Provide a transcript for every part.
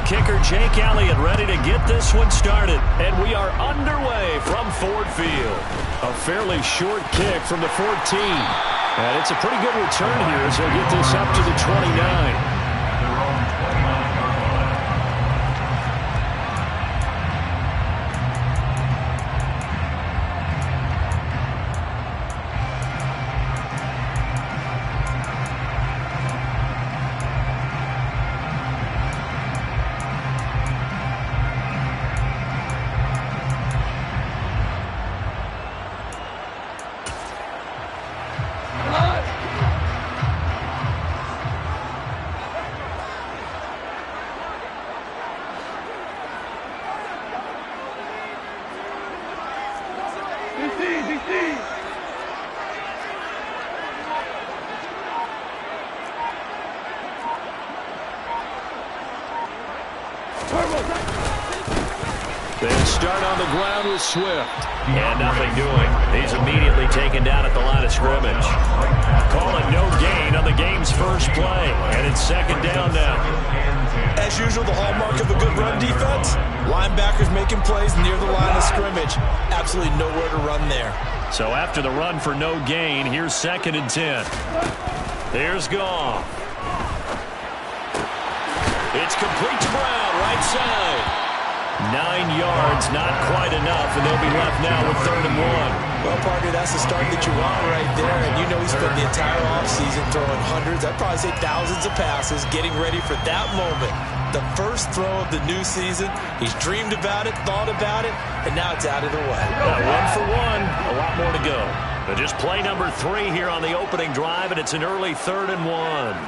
kicker Jake Elliott ready to get this one started. And we are underway from Ford Field. A fairly short kick from the 14. And it's a pretty good return here as they'll get this up to the 29. They start on the ground with Swift. And nothing doing. He's immediately taken down at the line of scrimmage. Calling no gain on the game's first play. And it's second down now. As usual, the hallmark of a good run defense, linebackers making plays near the line of scrimmage. Absolutely nowhere to run there. So after the run for no gain, here's 2nd and 10. There's Goff. It's complete to Brown, right side. 9 yards, not quite enough, and they'll be left now with 3rd and 1. Well, partner, that's the start that you want right there, and you know he spent the entire offseason throwing hundreds, I'd probably say thousands of passes, getting ready for that moment. The first throw of the new season. He's dreamed about it, thought about it, and now it's out of the way. 1 for 1, a lot more to go. But just play number 3 here on the opening drive, and it's an early 3rd and 1.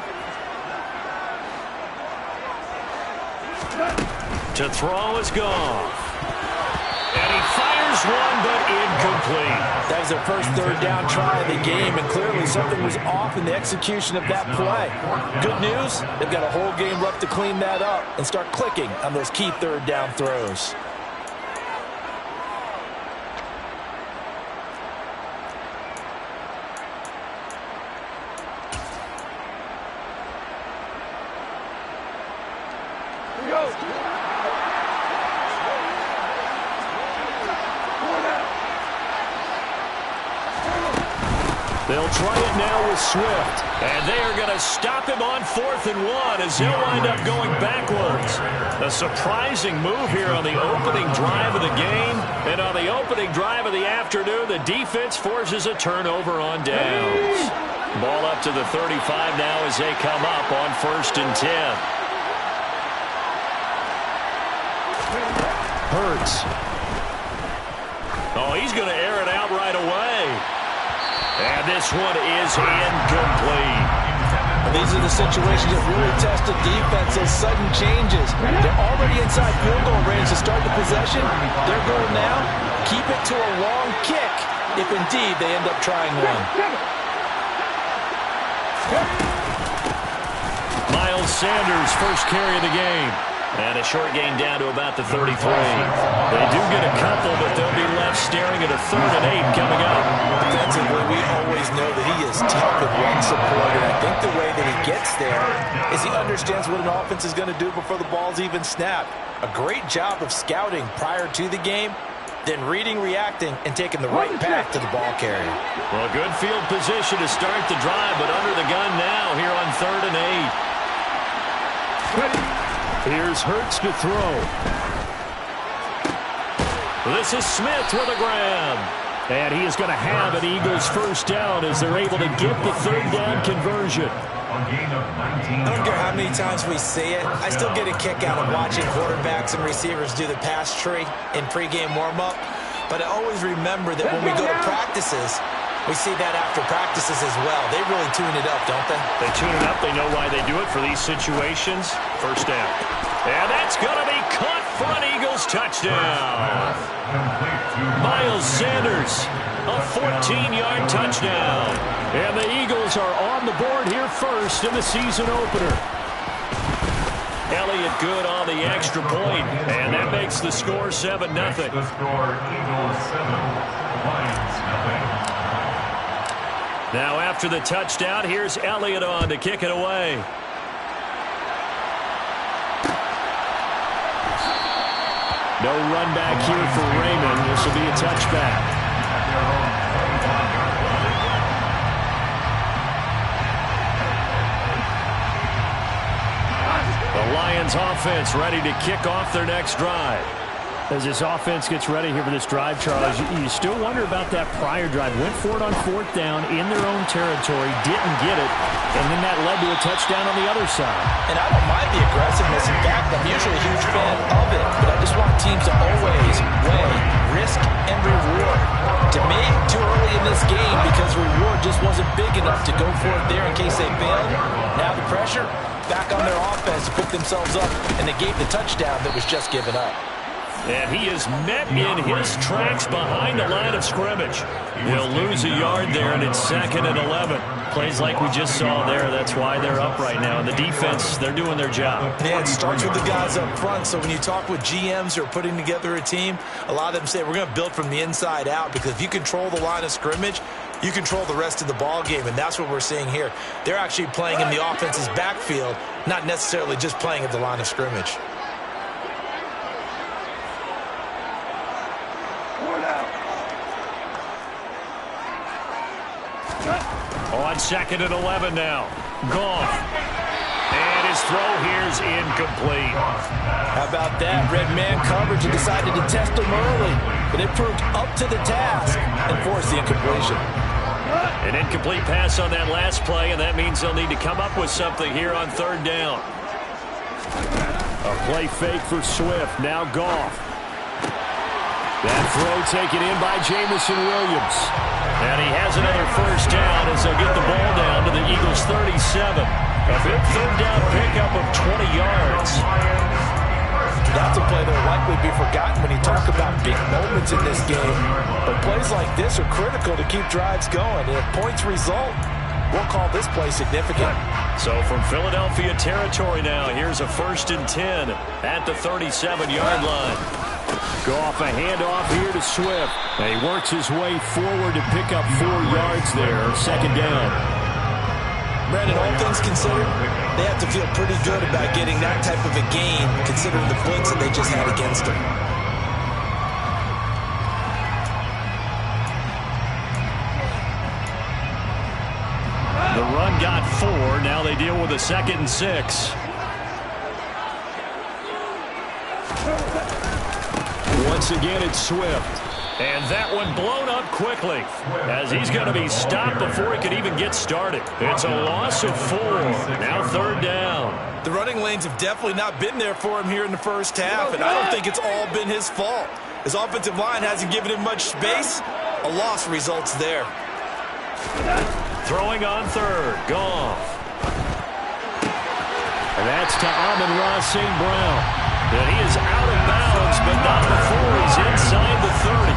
To throw is Goff. And he fires one, but incomplete. That was their first 3rd down try of the game, and clearly something was off in the execution of that play. Good news, they've got a whole game left to clean that up and start clicking on those key 3rd down throws. Here we go. They'll try it now with Swift. And they are going to stop him on 4th and 1 as he'll wind up going backwards. A surprising move here on the opening drive of the game. And on the opening drive of the afternoon, the defense forces a turnover on downs. Ball up to the 35 now as they come up on 1st and 10. Hurts. Oh, he's going to air it out right away. And this one is incomplete. These are the situations that really test the defense, those sudden changes. They're already inside field goal range to start the possession. Their goal now, keep it to a long kick, if indeed they end up trying one. Miles Sanders, first carry of the game. And a short gain down to about the 33. They do get a couple, but they'll be left staring at a 3rd and 8 coming up. Defensively, we always know that he is tough and run support, and I think the way that he gets there is he understands what an offense is going to do before the ball's even snapped. A great job of scouting prior to the game, then reading, reacting, and taking the right path to the ball carrier. Well, good field position to start the drive, but under the gun now here on 3rd and 8. Here's Hurts to throw. This is Smith with a grab. And he is going to have an Eagles first down as they're able to get the 3rd down conversion. I don't care how many times we see it. I still get a kick out of watching quarterbacks and receivers do the pass tree in pregame warm-up. But I always remember that when we go to practices, we see that after practices as well. They really tune it up, don't they? They tune it up. They know why they do it for these situations. First down. And that's going to be caught for an Eagles touchdown. Miles Sanders, a 14-yard touchdown. And the Eagles are on the board here first in the season opener. Elliott good on the extra point, and that makes the score 7-0. The score, Eagles 7, Lions 0. Now after the touchdown, here's Elliott on to kick it away. No run back here for Raymond. This will be a touchback. The Lions offense ready to kick off their next drive. As this offense gets ready here for this drive, Charles, you still wonder about that prior drive. Went for it on 4th down in their own territory, didn't get it, and then that led to a touchdown on the other side. And I don't mind the aggressiveness. In fact, I'm usually a huge fan of it, but I just want teams to always weigh risk and reward. To me, too early in this game because reward just wasn't big enough to go for it there in case they failed. Now the pressure back on their offense to pick themselves up, and they gave the touchdown that was just given up. And he is met in his tracks behind the line of scrimmage. He'll lose a yard there, and it's 2nd and 11. Plays like we just saw there. That's why they're up right now. And the defense, they're doing their job. Yeah, it starts with the guys up front. So when you talk with GMs who are putting together a team, a lot of them say we're going to build from the inside out, because if you control the line of scrimmage, you control the rest of the ball game, and that's what we're seeing here. They're actually playing in the offense's backfield, not necessarily just playing at the line of scrimmage. On 2nd and 11 now. Goff. And his throw here is incomplete. How about that? Red man coverage and decided to test him early, but it proved up to the task and forced the incompletion. An incomplete pass on that last play, and that means they'll need to come up with something here on 3rd down. A play fake for Swift. Now Goff. That throw taken in by Jamison Williams. And he has another 1st down as they'll get the ball down to the Eagles' 37. A big 3rd down pickup of 20 yards. That's a play that will likely be forgotten when you talk about big moments in this game. But plays like this are critical to keep drives going. And if points result, we'll call this play significant. So from Philadelphia territory now, here's a 1st and 10 at the 37-yard line. Goff, a handoff here to Swift. And he works his way forward to pick up 4 yards there. 2nd down. Brandon, all things considered, they have to feel pretty good about getting that type of a gain, considering the blitz that they just had against them. The run got 4. Now they deal with a 2nd and 6. Once again, it's Swift. And that one blown up quickly as he's going to be stopped before he could even get started. It's a loss of 4. Now 3rd down. The running lanes have definitely not been there for him here in the first half, and I don't think it's all been his fault. His offensive line hasn't given him much space. A loss results there. Throwing on 3rd. Goff. And that's to Amon-Ra St. Brown. And he is out of bounds, but not before he's inside the 30.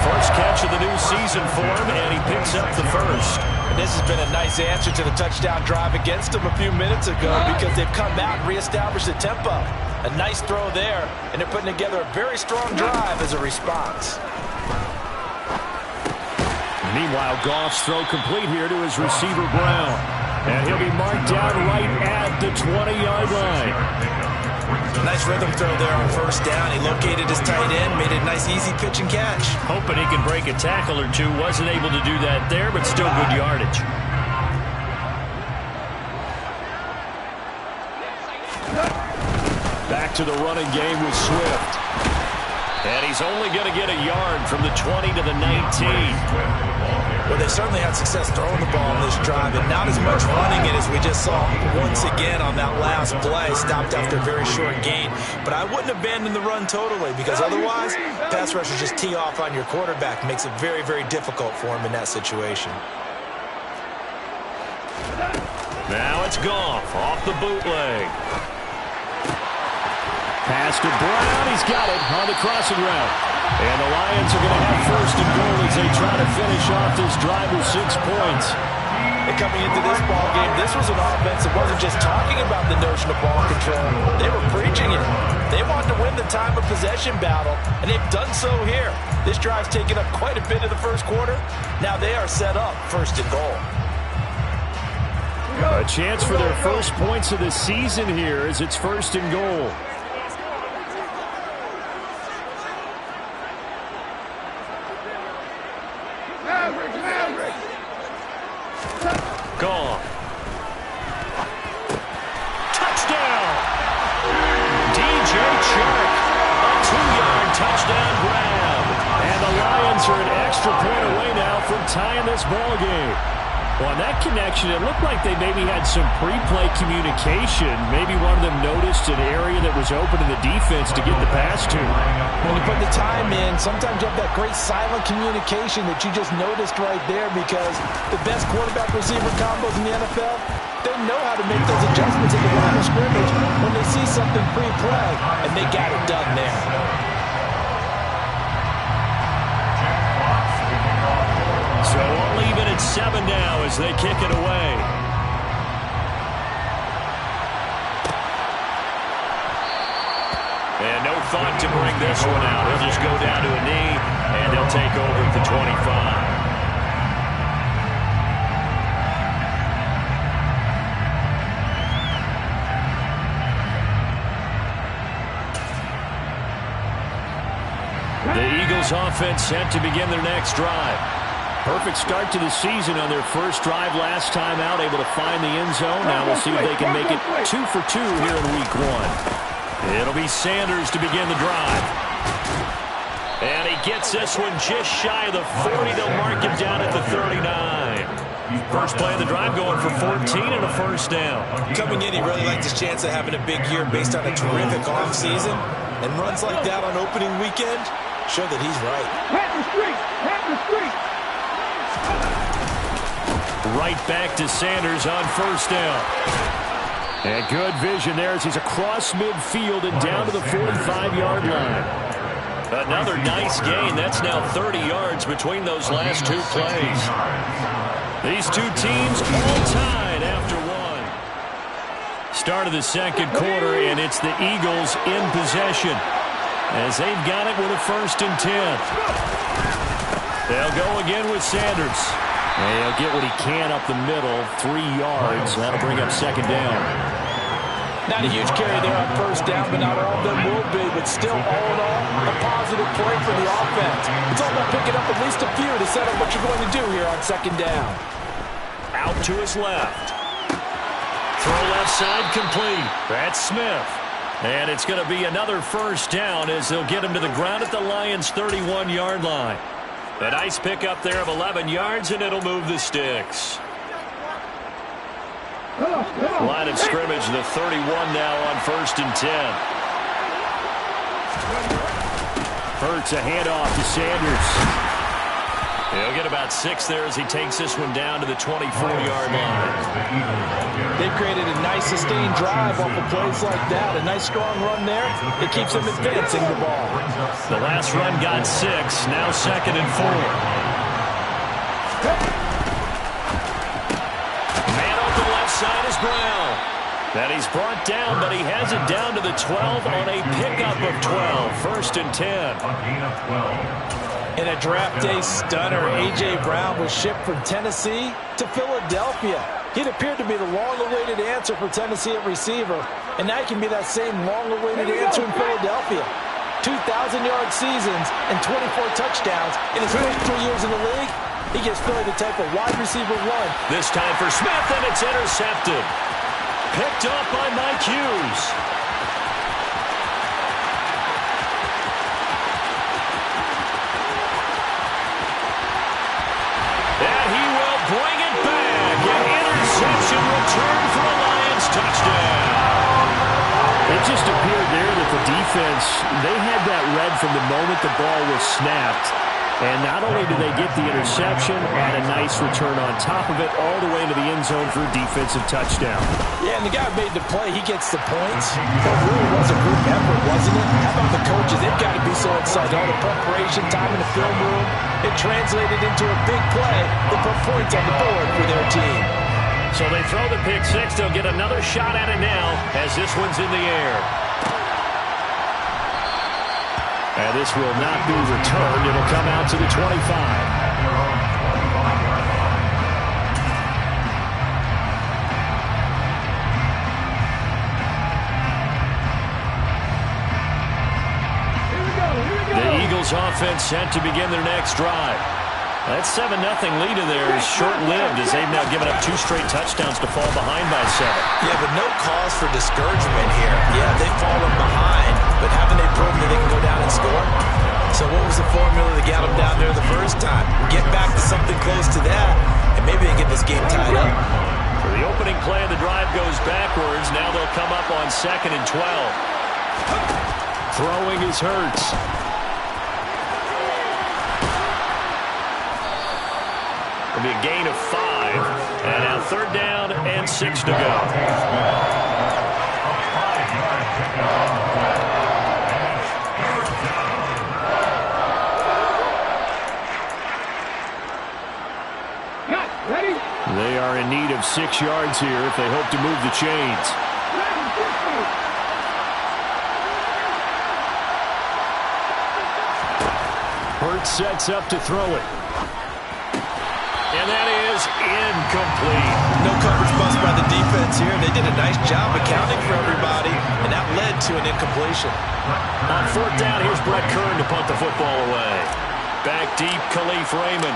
First catch of the new season for him, and he picks up the 1st. And this has been a nice answer to the touchdown drive against him a few minutes ago, because they've come out and reestablished the tempo. A nice throw there, and they're putting together a very strong drive as a response. Meanwhile, Goff's throw complete here to his receiver, Brown. And he'll be marked down right at the 20-yard line. Nice rhythm throw there on 1st down. He located his tight end, made a nice easy pitch and catch. Hoping he can break a tackle or two. Wasn't able to do that there, but still good yardage. Back to the running game with Swift. And he's only going to get a yard from the 20 to the 19. Well, they certainly had success throwing the ball in this drive, and not as much running it as we just saw once again on that last play. Stopped after a very short gain. But I wouldn't abandon the run totally, because otherwise, pass rushers just tee off on your quarterback. Makes it very, very difficult for him in that situation. Now it's Goff off the bootleg. Pass to Brown. He's got it on the crossing route. And the Lions are going to have 1st and goal as they try to finish off this drive with 6 points. And coming into this ball game, this was an offense that wasn't just talking about the notion of ball control. They were preaching it. They wanted to win the time of possession battle, and they've done so here. This drive's taken up quite a bit of the first quarter. Now they are set up 1st and goal. A chance for their first points of the season here as it's 1st and goal. off. Touchdown! DJ Chark, a 2-yard touchdown grab. And the Lions are an extra point away now from tying this ball game. Well, on that connection, it looked like they maybe had some pre-play communication. Maybe one of them noticed an area that was open to the defense to get the pass to. When you put the time in, sometimes you have that great silent communication that you just noticed right there, because the best quarterback-receiver combos in the NFL, they know how to make those adjustments at the line of scrimmage when they see something pre-play, and they got it done there. So we'll leave it at 7 now as they kick it away. And no thought to bring this one out. He'll just go down to a knee, and they'll take over at the 25. The Eagles offense set to begin their next drive. Perfect start to the season on their first drive last time out, able to find the end zone. Now we'll see if they can make it 2 for 2 here in week 1. It'll be Sanders to begin the drive. And he gets this one just shy of the 40. They'll mark him down at the 39. First play of the drive going for 14 and a first down. Coming in, he really liked his chance of having a big year based on a terrific offseason. And runs like that on opening weekend show that he's right. Right back to Sanders on first down. And good vision there as he's across midfield and down to the 45-yard line. Another nice gain. That's now 30 yards between those last two plays. These two teams all tied after one. Start of the second quarter, and it's the Eagles in possession as they've got it with a 1st and 10. They'll go again with Sanders. And he'll get what he can up the middle, 3 yards. That'll bring up 2nd down. Not a huge carry there on 1st down, but not all of them will be. But still, all in all, a positive play for the offense. It's all about picking up at least a few to set up what you're going to do here on 2nd down. Out to his left. Throw left side complete. That's Smith. And it's going to be another 1st down as they'll get him to the ground at the Lions' 31-yard line. A nice pickup there of 11 yards, and it'll move the sticks. Line of scrimmage, the 31 now on 1st and 10. Hurts a handoff to Sanders. He'll get about 6 there as he takes this one down to the 24-yard line. They've created a nice sustained drive off of plays like that. A nice strong run there. It keeps them advancing the ball. The last run got 6. Now 2nd and 4. Man open left side is Brown. That he's brought down, but he has it down to the 12 on a pickup of 12. 1st and 10. In a draft day stunner, A.J. Brown was shipped from Tennessee to Philadelphia. He'd appeared to be the long-awaited answer for Tennessee at receiver, and now he can be that same long-awaited answer in Philadelphia. 2,000-yard seasons and 24 touchdowns in his first 3 years in the league. He gives Philly the type of wide receiver one. This time for Smith, and it's intercepted. Picked off by Mike Hughes. And he will bring it back. An interception return for a Lions touchdown. It just appeared there that the defense, they had that read from the moment the ball was snapped. And not only did they get the interception, and a nice return on top of it, all the way into the end zone for a defensive touchdown. Yeah, and the guy who made the play, he gets the points. It really was a group effort, wasn't it? How about the coaches? They've got to be so excited. All the preparation time in the film room, it translated into a big play that put points on the board for their team. So they throw the pick 6. They'll get another shot at it now as this one's in the air. And this will not be returned. It'll come out to the 25. The Eagles offense set to begin their next drive. That 7-0 lead of theirs is short-lived as they've now given up 2 straight touchdowns to fall behind by 7. Yeah, but no cause for discouragement here. Yeah, they've fallen behind, but haven't they proven that they can go down and score? So what was the formula that got them down there the first time? Get back to something close to that, and maybe they can get this game tied up. For the opening play of the drive goes backwards. Now they'll come up on 2nd and 12. Throwing is Hurts. It'll be a gain of 5. And now 3rd down and 6 to go. They are in need of 6 yards here if they hope to move the chains. Hurts sets up to throw it. And that is incomplete. No coverage bust by the defense here. They did a nice job accounting for everybody, and that led to an incompletion. On 4th down, here's Brett Kern to punt the football away. Back deep, Khalif Raymond.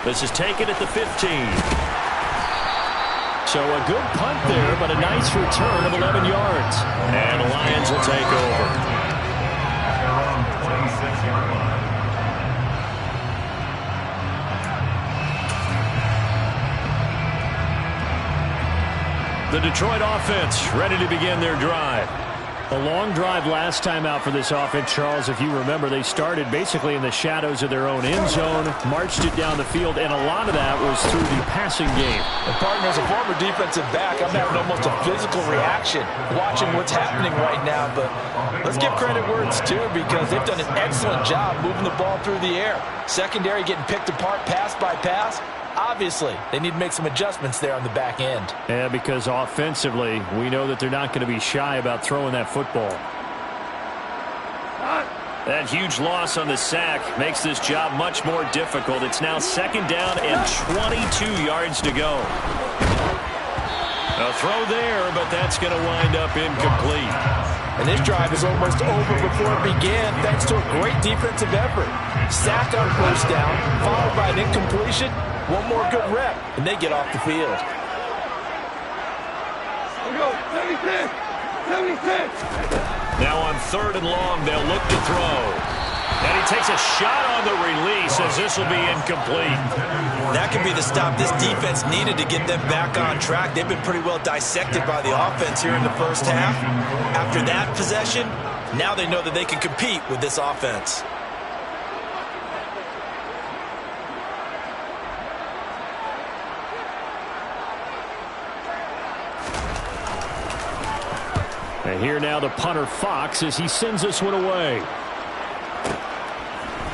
This is taken at the 15. So a good punt there, but a nice return of 11 yards. And the Lions will take over. 26-yard line. The Detroit offense ready to begin their drive. A long drive last time out for this offense, Charles. If you remember, they started basically in the shadows of their own end zone, marched it down the field, and a lot of that was through the passing game. And partner, as a former defensive back, I'm having almost a physical reaction watching what's happening right now. But let's give credit where it's due, because they've done an excellent job moving the ball through the air. Secondary getting picked apart pass by pass. Obviously, they need to make some adjustments there on the back end. Yeah, because offensively, we know that they're not going to be shy about throwing that football. That huge loss on the sack makes this job much more difficult. It's now 2nd down and 22 yards to go. A throw there, but that's going to wind up incomplete. And this drive is almost over before it began, thanks to a great defensive effort. Sack on 1st down, followed by an incompletion. One more good rep, and they get off the field. Now on 3rd and long, they'll look to throw. And he takes a shot on the release as this will be incomplete. That could be the stop this defense needed to get them back on track. They've been pretty well dissected by the offense here in the first half. After that possession, now they know that they can compete with this offense. And here now the punter Fox as he sends this one away.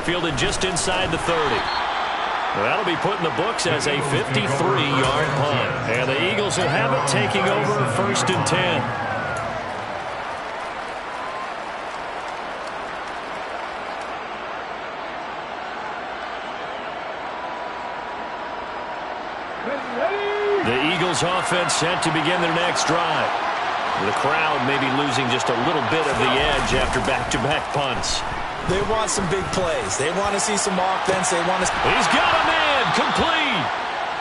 Fielded just inside the 30. Well, that'll be put in the books as a 53-yard punt. And the Eagles will have it, taking over 1st and 10. The Eagles offense set to begin their next drive. The crowd may be losing just a little bit of the edge after back-to-back punts. They want some big plays. They want to see some offense. They want to... He's got a man, complete.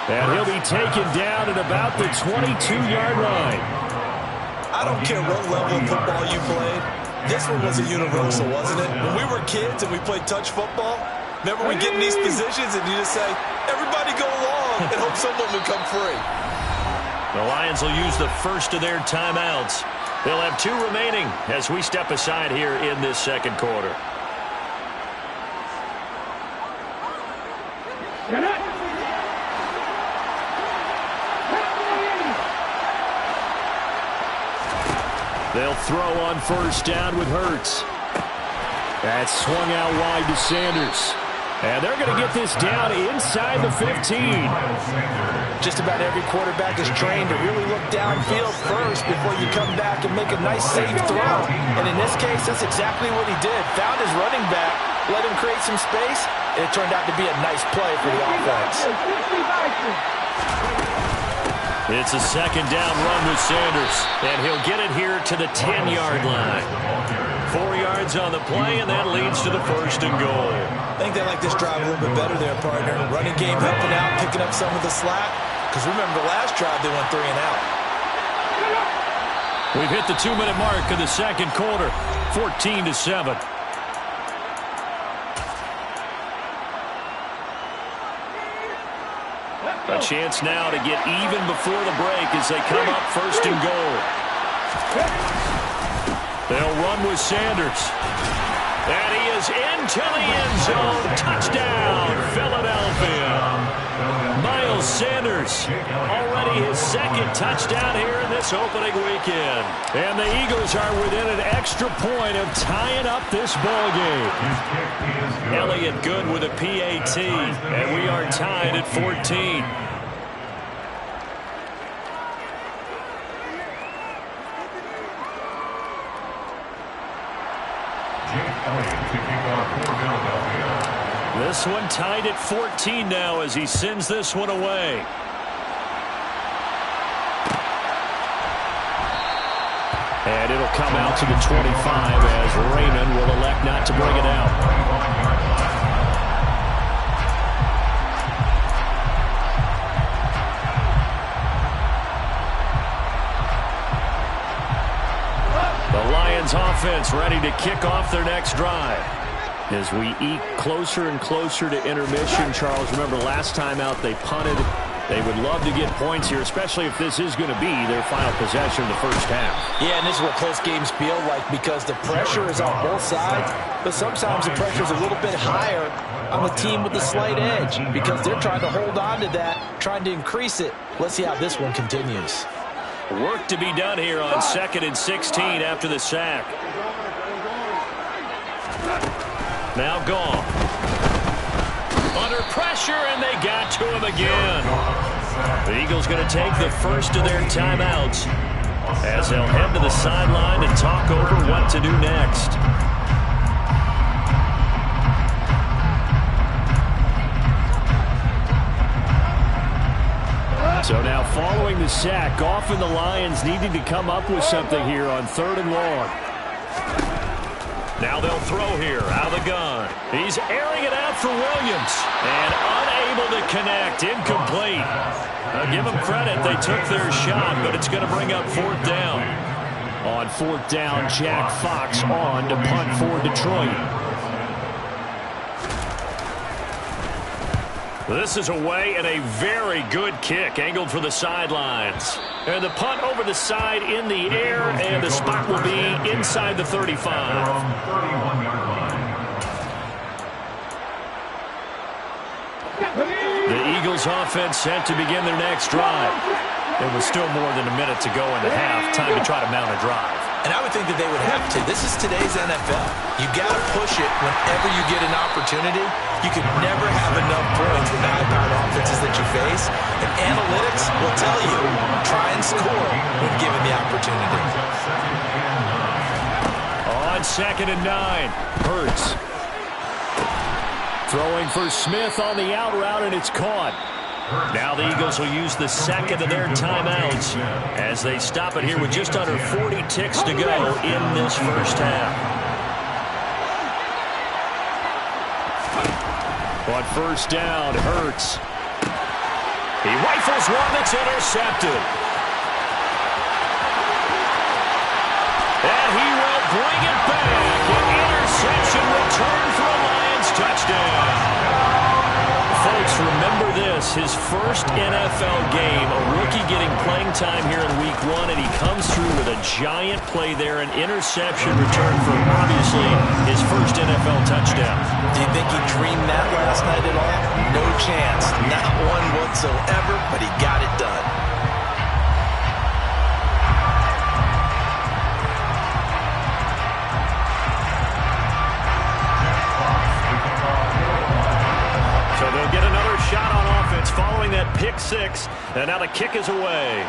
And he'll be taken down at about the 22-yard line. I don't care what level of football you played. This one was a universal, wasn't it? When we were kids and we played touch football, remember we get in these positions and you just say, everybody go along and hope someone will come free. The Lions will use the first of their timeouts. They'll have 2 remaining as we step aside here in this 2nd quarter. They'll throw on 1st down with Hurts. That's swung out wide to Sanders. And they're going to get this down inside the 15. Just about every quarterback is trained to really look downfield first before you come back and make a nice, safe throw. And in this case, that's exactly what he did. Found his running back, let him create some space, and it turned out to be a nice play for the offense. It's a second down run with Sanders, and he'll get it here to the 10-yard line. 4 yards on the play, and that leads to the first and goal. I think they like this drive a little bit better there, partner. Running game helping out, picking up some of the slack. Because remember, the last drive they went 3 and out. We've hit the 2-minute mark of the second quarter, 14-7. A chance now to get even before the break as they come up first and goal. They'll run with Sanders. And he is into the end zone. Touchdown, Philadelphia. Miles Sanders, already his second touchdown here in this opening weekend. And the Eagles are within an extra point of tying up this ball game. Elliott good with a PAT, and we are tied at 14. This one tied at 14 now as he sends this one away. And it'll come out to the 25 as Raymond will elect not to bring it out. The Lions offense ready to kick off their next drive. As we eke closer and closer to intermission, Charles, remember last time out they punted. They would love to get points here, especially if this is going to be their final possession in the first half. Yeah, and this is what close games feel like because the pressure is on both sides, but sometimes the pressure is a little bit higher on the team with the slight edge because they're trying to hold on to that, trying to increase it. Let's see how this one continues. Work to be done here on 2nd and 16 after the sack. Now gone. Under pressure, and they got to him again. The Eagles going to take the first of their timeouts as they'll head to the sideline and talk over what to do next. So now following the sack, often the Lions needing to come up with something here on 3rd and long. Now they'll throw here out of the gun. He's airing it out for Williams. And unable to connect. Incomplete. Give them credit. They took their shot, but it's going to bring up 4th down. On 4th down, Jack Fox on to punt for Detroit. This is away and a very good kick angled for the sidelines. And the punt over the side in the air, and the spot will be inside the 35. The Eagles offense set to begin their next drive. There was still more than a minute to go in the half. Time to try to mount a drive. And I would think that they would have to. This is today's NFL. You got to push it whenever you get an opportunity. You can never have enough points with the high-powered offenses that you face. And analytics will tell you, try and score when given the opportunity. On 2nd and 9, Hurts. Throwing for Smith on the out route, and it's caught. Now the Eagles will use the second of their timeouts as they stop it here with just under 40 ticks to go in this first half. On 1st down, Hurts. He rifles one that's intercepted. And he will bring it back. An interception return for a Lions touchdown. Folks, remember this, his first NFL game, a rookie getting playing time here in week 1, and he comes through with a giant play there, an interception return for, obviously, his first NFL touchdown. Do you think he dreamed that last night at all? No chance. Not one whatsoever, but he got it done. They'll get another shot on offense following that pick 6, and now the kick is away.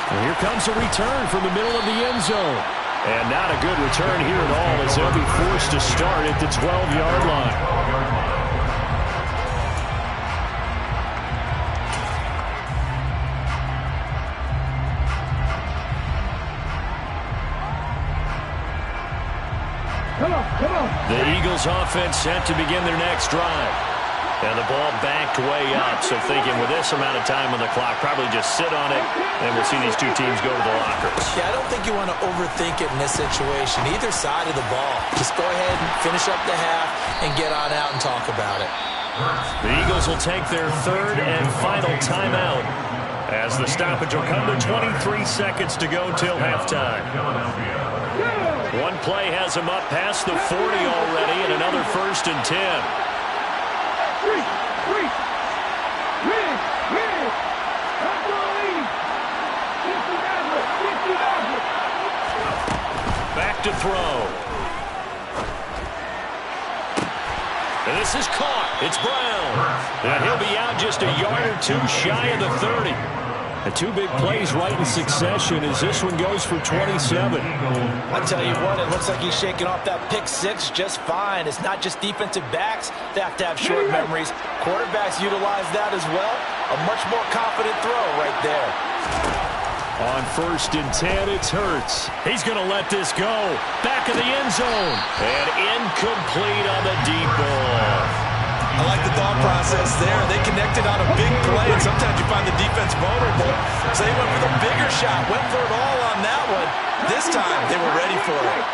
And here comes a return from the middle of the end zone. And not a good return here at all as they'll be forced to start at the 12-yard line. The Eagles offense set to begin their next drive. And the ball backed way up, so thinking with this amount of time on the clock, probably just sit on it, and we'll see these two teams go to the lockers. Yeah, I don't think you want to overthink it in this situation. Either side of the ball. Just go ahead and finish up the half and get on out and talk about it. The Eagles will take their third and final timeout as the stoppage will come to 23 seconds to go till halftime. One play has him up past the 40 already, and another 1st and 10. Back to throw. And this is caught. It's Brown. And he'll be out just a yard or two shy of the 30. And two big plays right in succession as this one goes for 27. I tell you what, it looks like he's shaking off that pick six just fine. It's not just defensive backs that have to have short memories. Quarterbacks utilize that as well. A much more confident throw right there. On 1st and 10, it's Hurts. He's going to let this go. Back in the end zone. And incomplete on the deep ball. I like the thought process there. They connected on a big play, and sometimes you find the defense vulnerable. So they went for the bigger shot, went for it all on that one. This time, they were ready for it.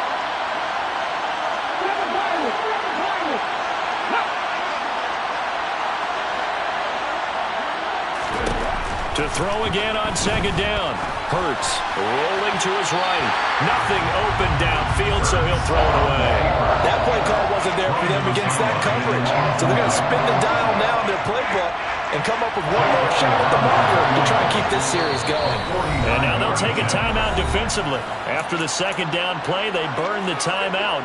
To throw again on 2nd down. Hurts rolling to his right. Nothing open downfield, so he'll throw it away. That play call wasn't there for them against that coverage. So they're going to spin the dial now in their playbook and come up with one more shot at the marker to try and keep this series going. And now they'll take a timeout defensively. After the 2nd down play, they burn the timeout,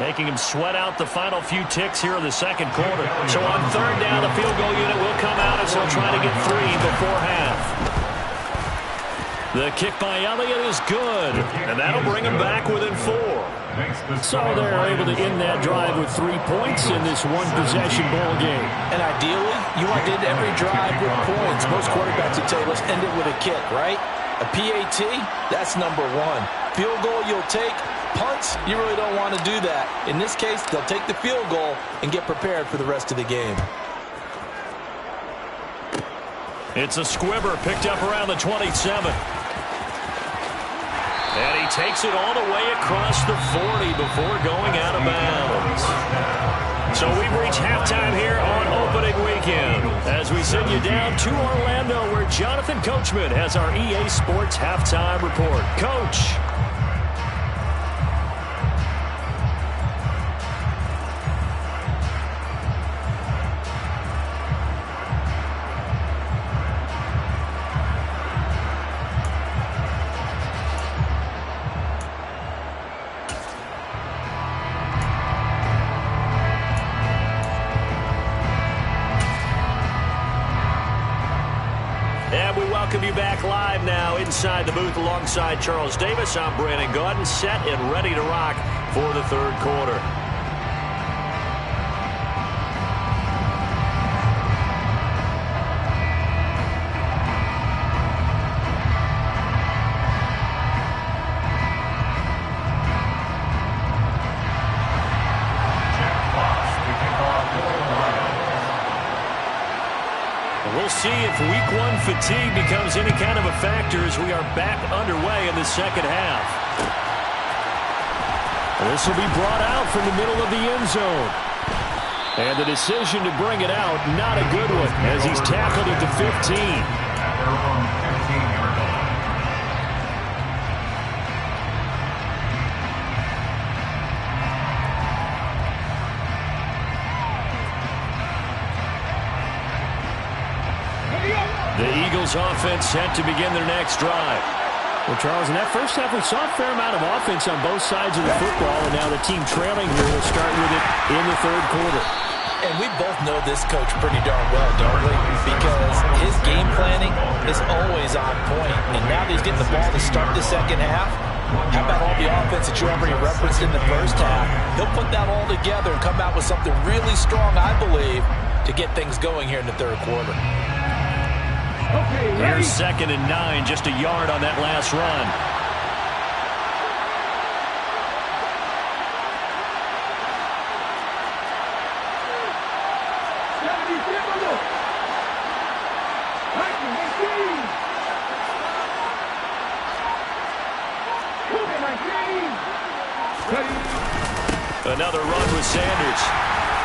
making him sweat out the final few ticks here in the 2nd quarter. So on 3rd down, the field goal unit will come out as they'll try to get 3 before half. The kick by Elliott is good, and that'll bring him back within 4. So they're able to end that drive with 3 points in this one-possession ball game. And ideally, you want to end every drive with points. Most quarterbacks would tell you, let's end it with a kick, right? A PAT, that's number 1. Field goal you'll take. Punts, you really don't want to do that. In this case, they'll take the field goal and get prepared for the rest of the game. It's a squibber picked up around the 27. And he takes it all the way across the 40 before going out of bounds. So we've reached halftime here on opening weekend as we send you down to Orlando where Jonathan Coachman has our EA Sports halftime report. Coach. Welcome you back live now inside the booth alongside Charles Davis. I'm Brandon Gaudin, set and ready to rock for the 3rd quarter. We'll see if week 1 fatigue becomes any kind of a factor as we are back underway in the 2nd half. This will be brought out from the middle of the end zone. And the decision to bring it out, not a good one, as he's tackled at the 15. The Eagles offense set to begin their next drive. Well, Charles, in that first half, we saw a fair amount of offense on both sides of the football, and now the team trailing here will start with it in the 3rd quarter. And we both know this coach pretty darn well, don't we? Because his game planning is always on point. And now that he's getting the ball to start the 2nd half, how about all the offense that you already referenced in the first half? He'll put that all together and come out with something really strong, I believe, to get things going here in the 3rd quarter. Here's 2nd and 9, just a yard on that last run. Another run with Sanders.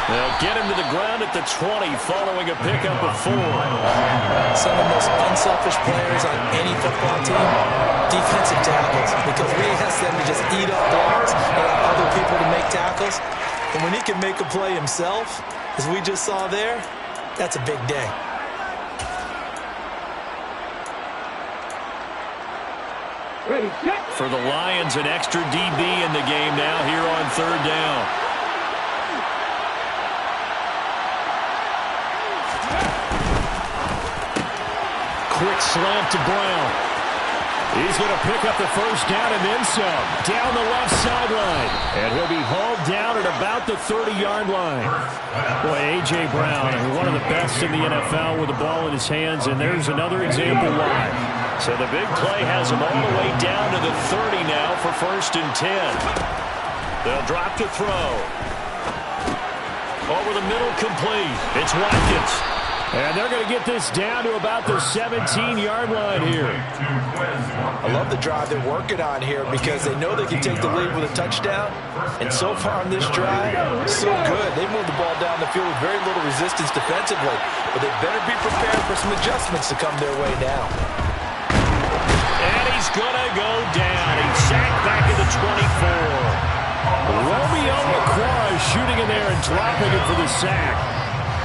They'll get him to the ground at the 20 following a pickup of 4. Some of the most unselfish players on any football team, defensive tackles, because we ask them to just eat up blocks and allow other people to make tackles. And when he can make a play himself, as we just saw there, that's a big day. For the Lions, an extra DB in the game now here on 3rd down. Quick slant to Brown. He's going to pick up the 1st down and then some. Down the left sideline. And he'll be hauled down at about the 30-yard line. Boy, A.J. Brown, one of the best in the NFL with the ball in his hands, and there's another example why. So the big play has him all the way down to the 30 now for 1st and 10. They'll drop to throw. Over the middle, complete. It's Watkins. And they're going to get this down to about the 17-yard line here. I love the drive they're working on here because they know they can take the lead with a touchdown. And so far on this drive, so good. They moved the ball down the field with very little resistance defensively. But they better be prepared for some adjustments to come their way now. And he's going to go down. He's sacked back at the 24. Romeo Okwara shooting in there and dropping it for the sack.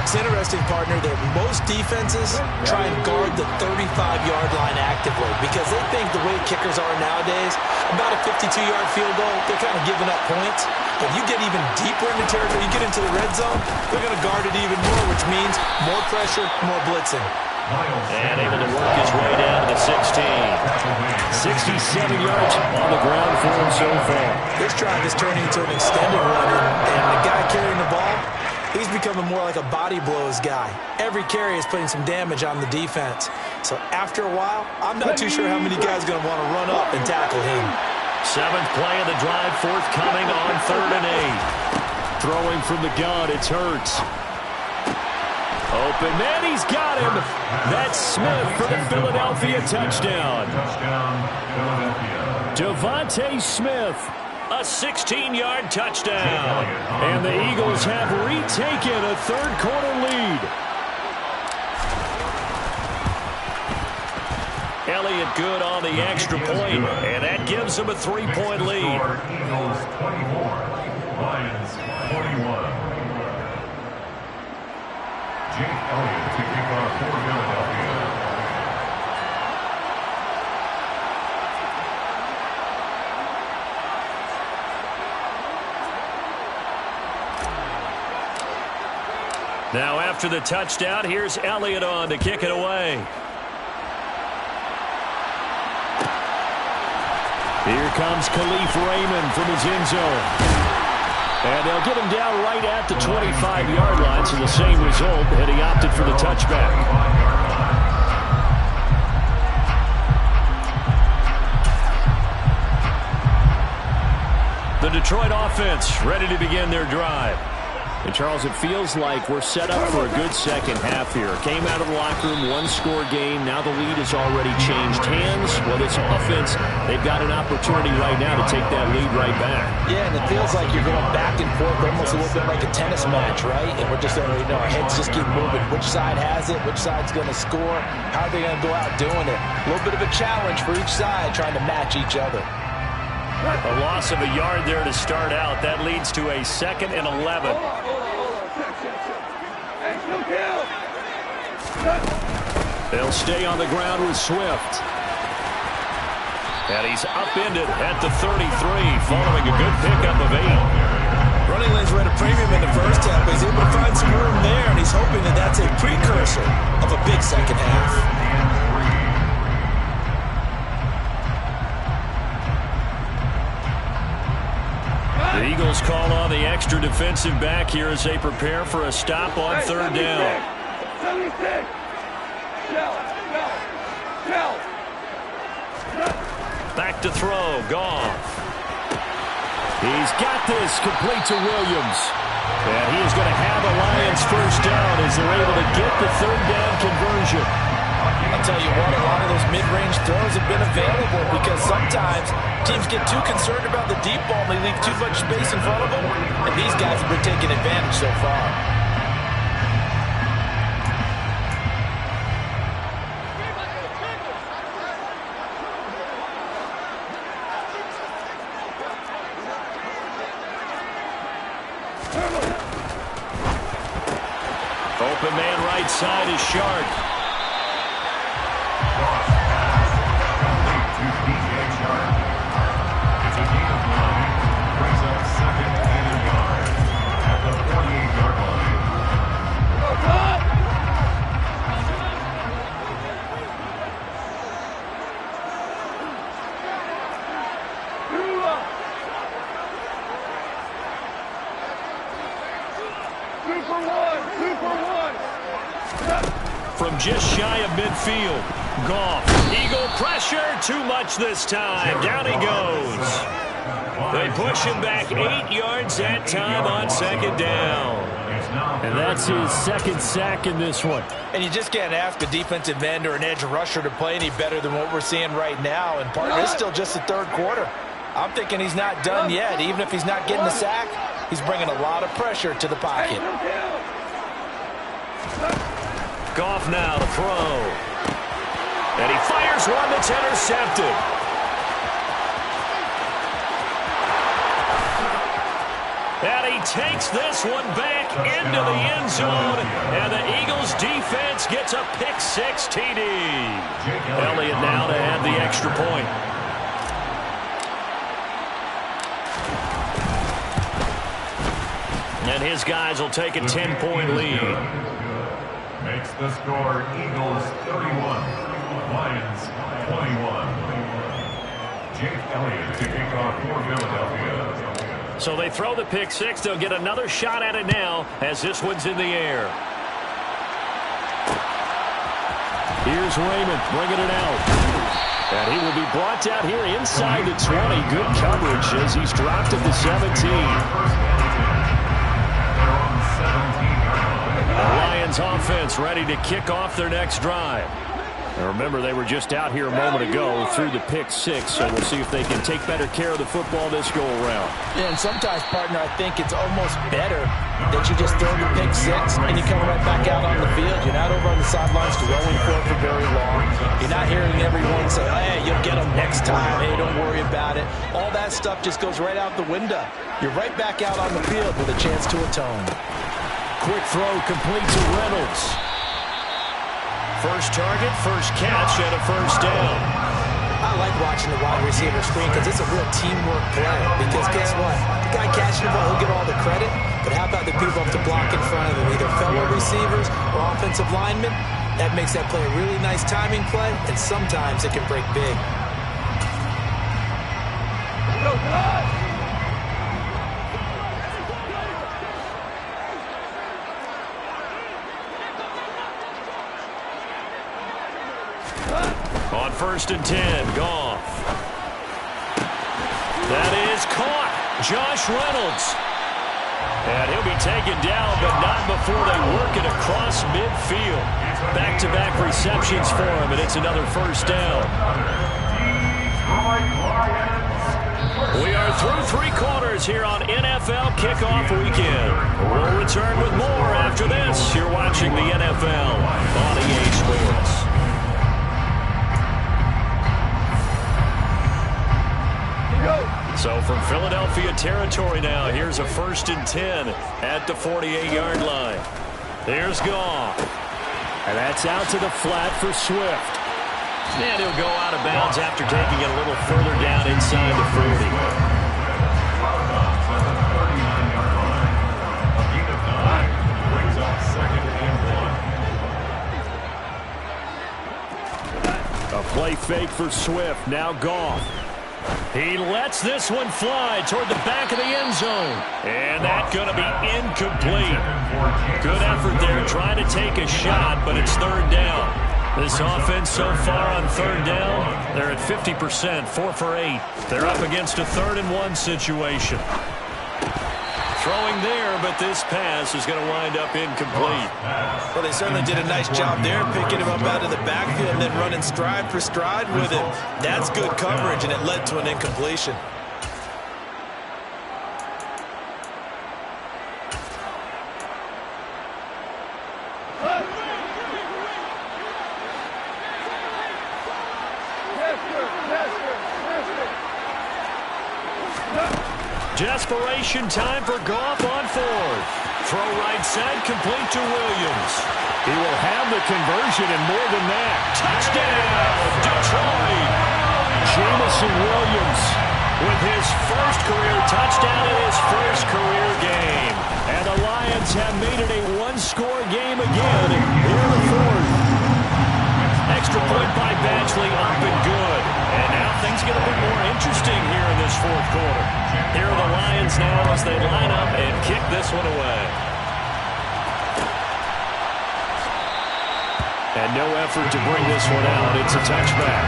It's interesting, partner, that most defenses try and guard the 35-yard line actively because they think the way kickers are nowadays, about a 52-yard field goal, they're kind of giving up points. But you get even deeper into territory, you get into the red zone, they're going to guard it even more, which means more pressure, more blitzing. And able to work his way down to the 16. 67 yards on the ground for him so far. This drive is turning into an extended one, and the guy carrying the ball, he's becoming more like a body blows guy. Every carry is putting some damage on the defense. So after a while, I'm not too sure how many guys are going to want to run up and tackle him. 7th play of the drive, forthcoming on 3rd and 8. Throwing from the gun, it's Hurts. Open man, he's got him. That's Smith for the Philadelphia touchdown. Devontae Smith. A 16-yard touchdown. And the Eagles have retaken a 3rd quarter lead. Elliott good on the extra point, and that gives them a 3-point lead. Eagles 24, Lions 21. Jake Elliott to kick off for Philadelphia. Now after the touchdown, here's Elliott on to kick it away. Here comes Khalif Raymond from his end zone. And they'll get him down right at the 25-yard line, so the same result, and he opted for the touchback. The Detroit offense ready to begin their drive. And, Charles, it feels like we're set up for a good second half here. Came out of the locker room, one-score game. Now the lead has already changed hands. Well, this offense, they've got an opportunity right now to take that lead right back. Yeah, and it feels like you're going back and forth, almost a little bit like a tennis match, right? And we're just, our heads just keep moving. Which side has it? Which side's going to score? How are they going to go out doing it? A little bit of a challenge for each side, trying to match each other. A loss of a yard there to start out. That leads to a 2nd and 11. They'll stay on the ground with Swift. And he's upended at the 33, following a good pickup of 8. Running lanes were at a premium in the first half, but he's able to find some room there, and he's hoping that that's a precursor of a big second half. The Eagles call on the extra defensive back here as they prepare for a stop on 3rd down. 76. Back to throw, Goff. He's got this, complete to Williams. And he is going to have a Lions 1st down as they're able to get the 3rd down conversion. I'll tell you what, a lot of those mid-range throws have been available because sometimes teams get too concerned about the deep ball and they leave too much space in front of them, and these guys have been taking advantage so far. Open man right side is Sharp. It's a gain of 9. Brings up 2nd and a yard at the 48-yard line. From just shy of midfield, Goff. Eagle pressure, too much this time. Down he goes. They push him back 8 yards that time on 2nd down. And that's his 2nd sack in this one. And you just can't ask a defensive end or an edge rusher to play any better than what we're seeing right now. And partner, it's still just the 3rd quarter. I'm thinking he's not done yet. Even if he's not getting a sack, he's bringing a lot of pressure to the pocket. Goff now to throw. And he fires one that's intercepted. And he takes this one back into the end zone. And the Eagles defense gets a pick-6 TD. Elliott now to add the extra point. And his guys will take a 10-point lead. Makes the score Eagles 31, Lions 21. Jake Elliott to kick off for Philadelphia. So they throw the pick-6. They'll get another shot at it now as this one's in the air. Here's Raymond bringing it out. And he will be brought down here inside the 20. Good coverage as he's dropped at the 17. The Lions offense ready to kick off their next drive. And remember, they were just out here a moment ago through the pick-6, so we'll see if they can take better care of the football this go-around. Yeah, and sometimes, partner, I think it's almost better that you just throw the pick-6 and you come right back out on the field. You're not over on the sidelines throwing for it for very long. You're not hearing everyone say, hey, you'll get them next time. Hey, don't worry about it. All that stuff just goes right out the window. You're right back out on the field with a chance to atone. Quick throw complete to Reynolds. First target, first catch, and a 1st down. I like watching the wide receiver screen because it's a real teamwork play. Because guess what? The guy catching the ball, he'll get all the credit. But how about the people up to block in front of him? Either fellow receivers or offensive linemen. That makes that play a really nice timing play, and sometimes it can break big. On 1st and 10, Goff. That is caught. Josh Reynolds. And he'll be taken down, but not before they work it across midfield. Back-to-back receptions for him, and it's another 1st down. We are through 3 quarters here on NFL Kickoff Weekend. We'll return with more after this. You're watching the NFL on EA Sports. So from Philadelphia territory now, here's a 1st and 10 at the 48-yard line. Here's Goff. And that's out to the flat for Swift. And he'll go out of bounds after taking it a little further down inside the 40. A play fake for Swift. Now Goff. He lets this one fly toward the back of the end zone. And that's going to be incomplete. Good effort there trying to take a shot, but it's 3rd down. This offense so far on 3rd down, they're at 50%, 4 for 8. They're up against a 3rd and 1 situation. Throwing there, but this pass is going to wind up incomplete. Well, they certainly did a nice job there, picking him up out of the backfield and then running stride for stride with him. That's good coverage, and it led to an incompletion. Desperation time for Goff on fourth. Throw right side, complete to Williams. He will have the conversion and more than that. Touchdown, Detroit! Jamison Williams with his first career touchdown in his first career game. And the Lions have made it a one-score game again here in the fourth. Extra point by Badgley, up and good. And now things get a bit more interesting here in this fourth quarter. Here are the Lions now as they line up and kick this one away. And no effort to bring this one out. It's a touchback.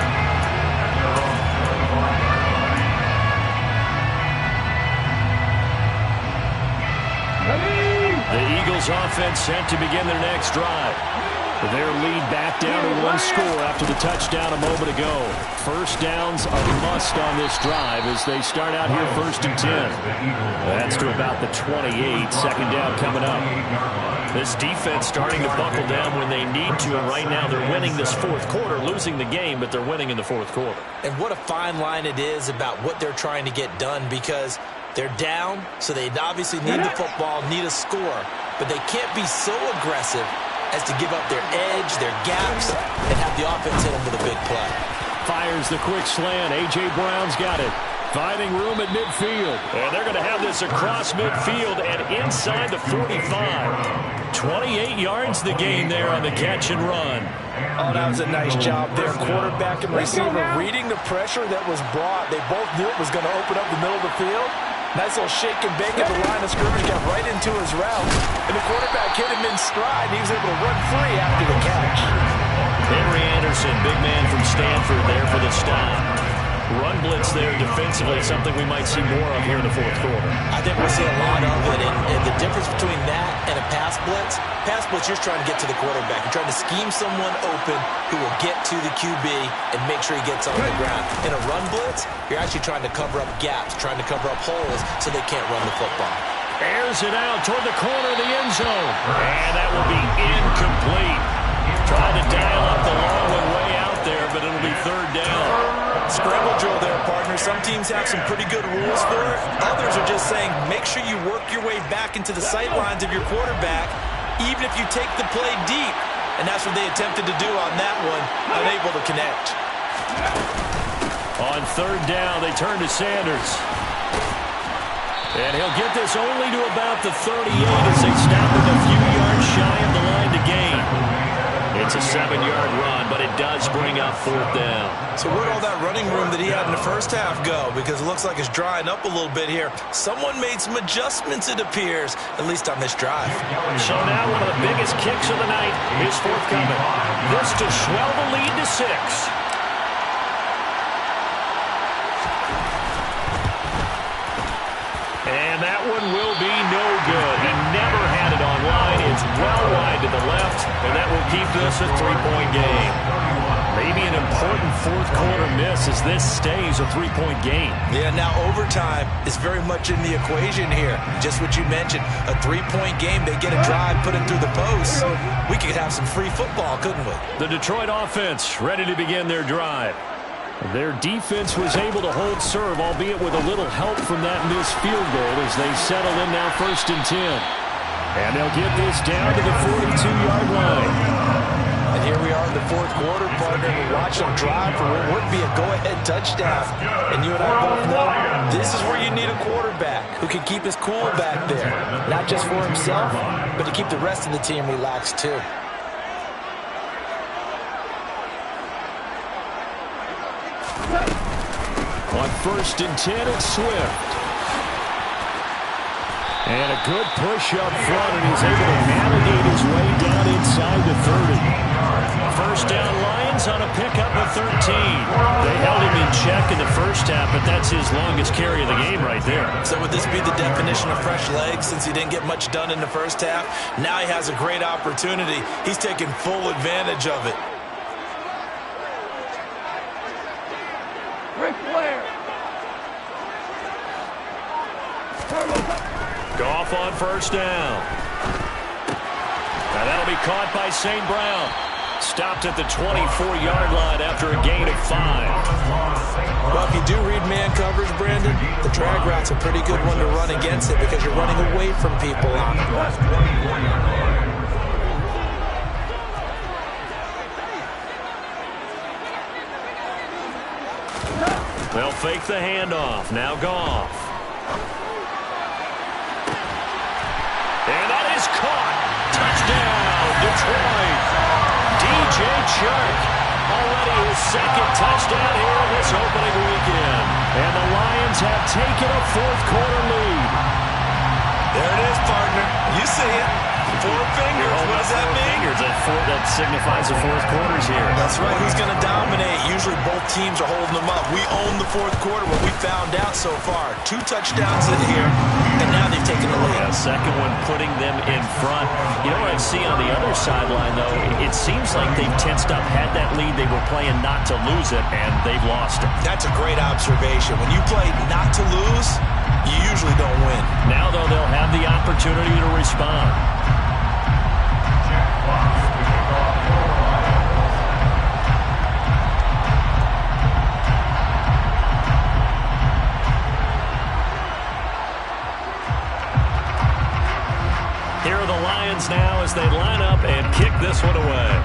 The Eagles offense set to begin their next drive. Their lead back down to one score after the touchdown a moment ago. First downs a must on this drive as they start out here 1st and 10. That's to about the 28. Second down coming up. This defense starting to buckle down when they need to, and right now they're winning this fourth quarter, losing the game, but they're winning in the fourth quarter. And what a fine line it is about what they're trying to get done, because they're down, so they obviously need the football, need a score, but they can't be so aggressive as to give up their edge, their gaps, and have the offense hit them with a big play. Fires the quick slant. A.J. Brown's got it. Finding room at midfield. And they're going to have this across midfield and inside the 45. 28 yards the gain there on the catch and run. Oh, that was a nice job there. Quarterback and receiver reading the pressure that was brought. They both knew it was going to open up the middle of the field. Nice little shake and bake at the line of scrimmage, got right into his route. And the quarterback hit him in stride, and he was able to run free after the catch. Henry Anderson, big man from Stanford there for the stop. Run blitz there defensively, something we might see more of here in the fourth quarter. I think we'll see a lot of it, and the difference between that and a pass blitz, you're just trying to get to the quarterback. You're trying to scheme someone open who will get to the QB and make sure he gets on the ground. In a run blitz, you're actually trying to cover up gaps, trying to cover up holes so they can't run the football. Airs it out toward the corner of the end zone. And that will be incomplete. Trying to dial up the long one way out there, but it'll be third down. Scramble drill there, partner. Some teams have some pretty good rules for it. Others are just saying, make sure you work your way back into the sight lines of your quarterback, even if you take the play deep. And that's what they attempted to do on that one, unable to connect. On third down, they turn to Sanders. And he'll get this only to about the 38 as they stop him a few yards shy of the line to gain. It's a 7-yard run, but it does bring up fourth down. So where'd all that running room that he had in the first half go? Because it looks like it's drying up a little bit here. Someone made some adjustments, it appears, at least on this drive. So now one of the biggest kicks of the night is forthcoming. This to swell the lead to 6. And that one will be no good. He never had it online. It's well wide to the left, and that will keep this a 3-point game. Maybe an important fourth quarter miss as this stays a 3-point game. Yeah, now overtime is very much in the equation here. Just what you mentioned, a 3-point game. They get a drive, put it through the post. We could have some free football, couldn't we? The Detroit offense ready to begin their drive. Their defense was able to hold serve, albeit with a little help from that missed field goal as they settle in now 1st and 10. And they'll get this down to the 42-yard line. And here we are in the fourth quarter, partner. We watch them drive for what would be a go-ahead touchdown. And you and I both know this is where you need a quarterback who can keep his cool back there. Not just for himself, but to keep the rest of the team relaxed too. On 1st and 10, it's Swift. And a good push up front, and he's able to navigate his way down inside the 30. First down, Lions on a pickup of 13. They held him in check in the first first half, but that's his longest carry of the game right there. So would this be the definition of fresh legs since he didn't get much done in the first half? Now he has a great opportunity. He's taking full advantage of it. Goff on first down. And that'll be caught by St. Brown. Stopped at the 24-yard line after a gain of 5. Well, if you do read man coverage, Brandon, the drag route's a pretty good one to run against it because you're running away from people on it. They'll fake the handoff. Now Goff. And that is caught. Touchdown, Detroit. DJ Chark. Already his second touchdown here in this opening weekend. And the Lions have taken a fourth-quarter lead. There it is, partner. You see it. 4 fingers. What does that mean? That signifies the fourth quarters here. That's right. Who's going to dominate? Usually both teams are holding them up. We own the fourth quarter, what we found out so far. 2 touchdowns in here, and now they've taken the lead. Yeah, second one putting them in front. You know what I see on the other sideline, though? It seems like they've tensed up, had that lead. They were playing not to lose it, and they've lost it. That's a great observation. When you play not to lose, you usually don't win. Now, though, they'll have the opportunity to respond. Here are the Lions now as they line up and kick this one away.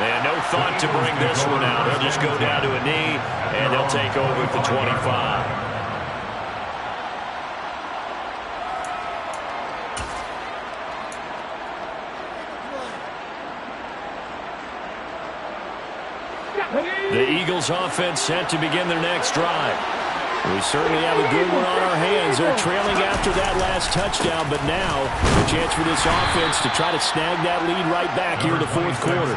And no thought to bring this one out. He'll just go down to a knee, and he'll take over at the 25. The Eagles offense set to begin their next drive. We certainly have a good one on our hands. They're trailing after that last touchdown, but now a chance for this offense to try to snag that lead right back here in the fourth quarter.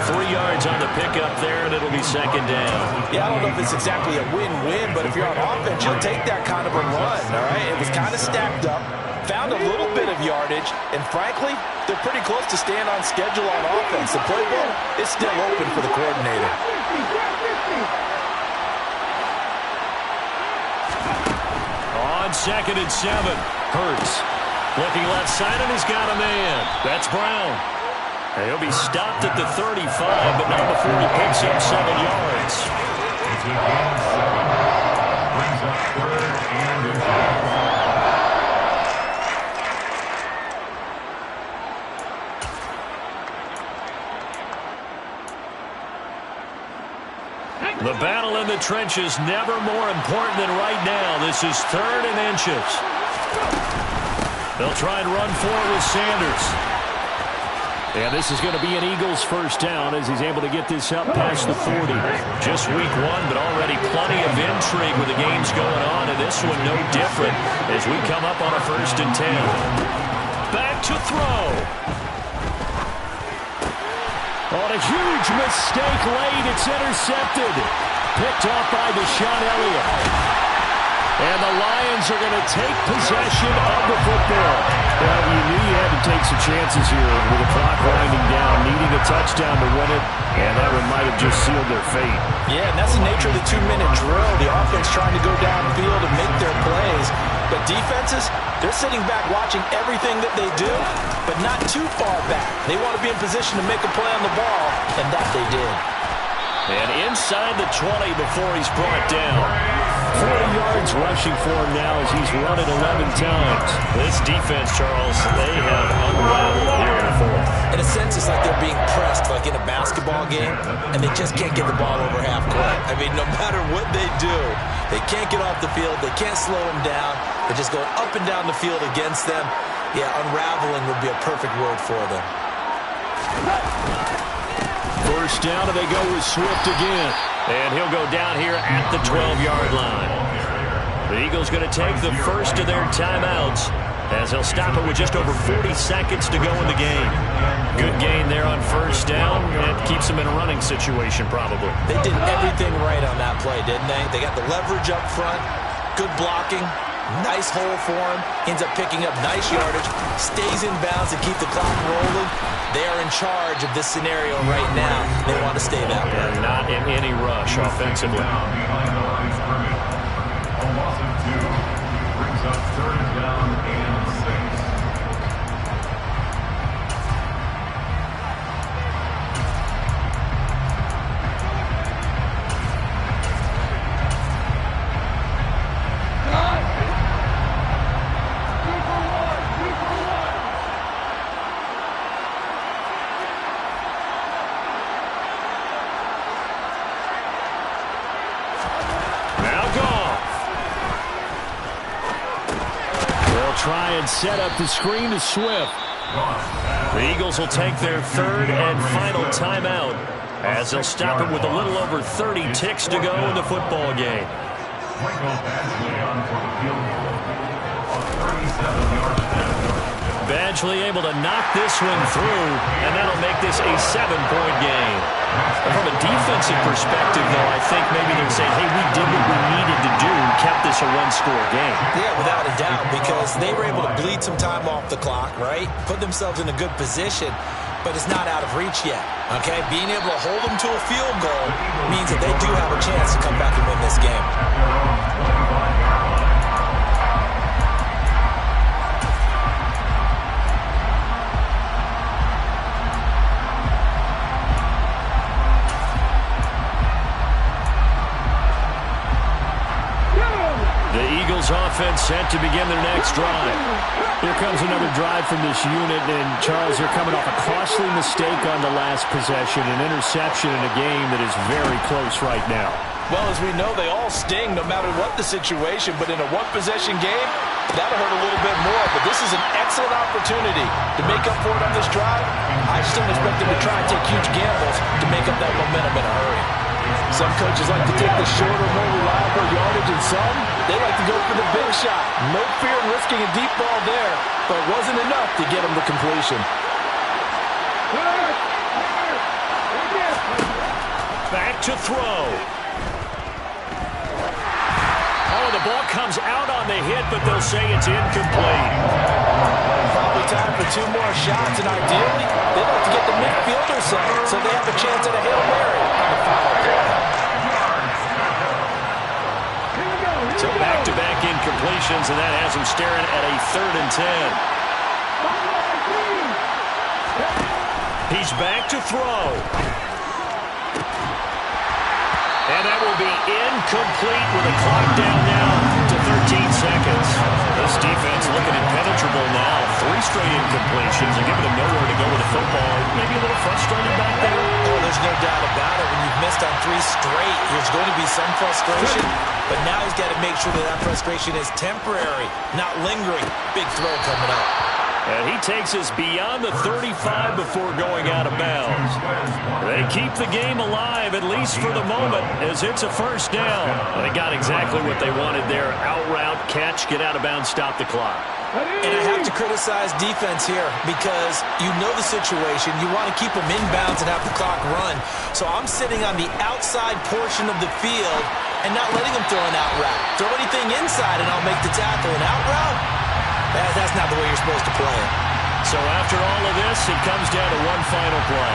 3 yards on the pickup there, and it'll be second down. Yeah, I don't know if it's exactly a win-win, but if you're on offense, you'll take that kind of a run, all right? It was kind of stacked up, found a little bit of yardage, and frankly, they're pretty close to staying on schedule on offense. The playbook is still open for the coordinator. On 2nd and 7, Hurts looking left side, and he's got a man. That's Brown. And he'll be stopped at the 35, but not before he picks up 7 yards. Brings up 3rd and 10. The battle in the trenches never more important than right now. This is 3rd and inches. They'll try and run forward with Sanders. And this is going to be an Eagles first down as he's able to get this up past the 40. Just week 1, but already plenty of intrigue with the games going on, and this one no different as we come up on a 1st and 10. Back to throw. On a huge mistake late, it's intercepted. Picked off by Deshaun Elliott. And the Lions are going to take possession of the football. Well, you knew you had to take some chances here with the clock winding down, needing a touchdown to win it, and that one might have just sealed their fate. Yeah, and that's the nature of the 2-minute drill. The offense trying to go downfield and make their plays. But defenses, they're sitting back watching everything that they do, but not too far back. They want to be in position to make a play on the ball, and that they did. And inside the 20 before he's brought down. 40 yards rushing for him now as he's run it 11 times. This defense, Charles, they have unraveled here in the fourth. In a sense, it's like they're being pressed, like in a basketball game, and they just can't get the ball over half court. I mean, no matter what they do, they can't get off the field. They can't slow them down. They're just going up and down the field against them. Yeah, unraveling would be a perfect word for them. First down, and they go with Swift again. And he'll go down here at the 12-yard line. The Eagles going to take the first of their timeouts as he'll stop it with just over 40 seconds to go in the game. Good gain there on first down, and keeps him in a running situation probably. They did everything right on that play, didn't they? They got the leverage up front, good blocking, nice hole for him, ends up picking up nice yardage, stays in bounds to keep the clock rolling. They are in charge of this scenario right now. They want to stay that way. And not in any rush offensively. Down behind the line of scrimmage. A loss of 2 brings up 3rd down and 6. Try and set up the screen to Swift. The Eagles will take their 3rd and final timeout as they'll stop it with a little over 30 ticks to go in the football game. Badgley able to knock this one through, and that'll make this a 7-point game. From a defensive perspective, though, I think maybe they're saying, hey, we did what we needed to do, kept this a one-score game. Yeah, without a doubt, because they were able to bleed some time off the clock, right? Put themselves in a good position, but it's not out of reach yet, okay? Being able to hold them to a field goal means that they do have a chance to come back and win this game. Offense set to begin their next drive. Here comes another drive from this unit, and Charles, they're coming off a costly mistake on the last possession, an interception in a game that is very close right now. Well, as we know, they all sting no matter what the situation, but in a one-possession game, that'll hurt a little bit more, but this is an excellent opportunity to make up for it on this drive. I just don't expect them to try and take huge gambles to make up that momentum in a hurry. Some coaches like to take the shorter, more reliable yardage, and some, they like to go for the big shot. No fear in risking a deep ball there, but it wasn't enough to get them to completion. Back to throw. Oh, the ball comes out on the hit, but they'll say it's incomplete. Probably time for 2 more shots, and ideally, they'd like to get the midfielder set so they have a chance at a Hail Mary on the final play. So back-to-back incompletions, and that has them staring at a 3rd and 10. He's back to throw. And that will be incomplete with a clock down now to 13 seconds. This defense looking impenetrable now. 3 straight incompletions. They're giving them nowhere to go with the football. Maybe a little frustrated back there. Oh, there's no doubt about it. When you've missed on 3 straight, there's going to be some frustration. But now he's got to make sure that that frustration is temporary, not lingering. Big throw coming up. And he takes us beyond the 35 before going out of bounds. They keep the game alive, at least for the moment, as it's a first down. They got exactly what they wanted there. Out route, catch, get out of bounds, stop the clock. And I have to criticize defense here because you know the situation. You want to keep them inbounds and have the clock run. So I'm sitting on the outside portion of the field and not letting them throw an out route. Throw anything inside and I'll make the tackle. An out route? That's not the way you're supposed to play it. So after all of this, it comes down to one final play.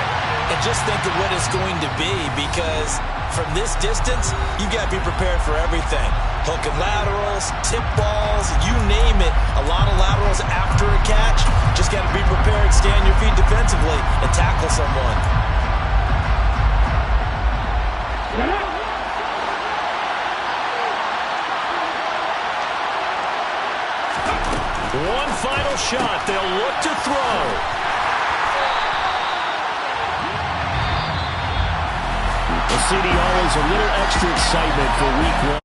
And just think of what it's going to be, because from this distance, you've got to be prepared for everything. Hook and laterals, tip balls, you name it. A lot of laterals after a catch. Just got to be prepared, stay on your feet defensively, and tackle someone. One final shot. They'll look to throw. Well, CD, always a little extra excitement for week 1.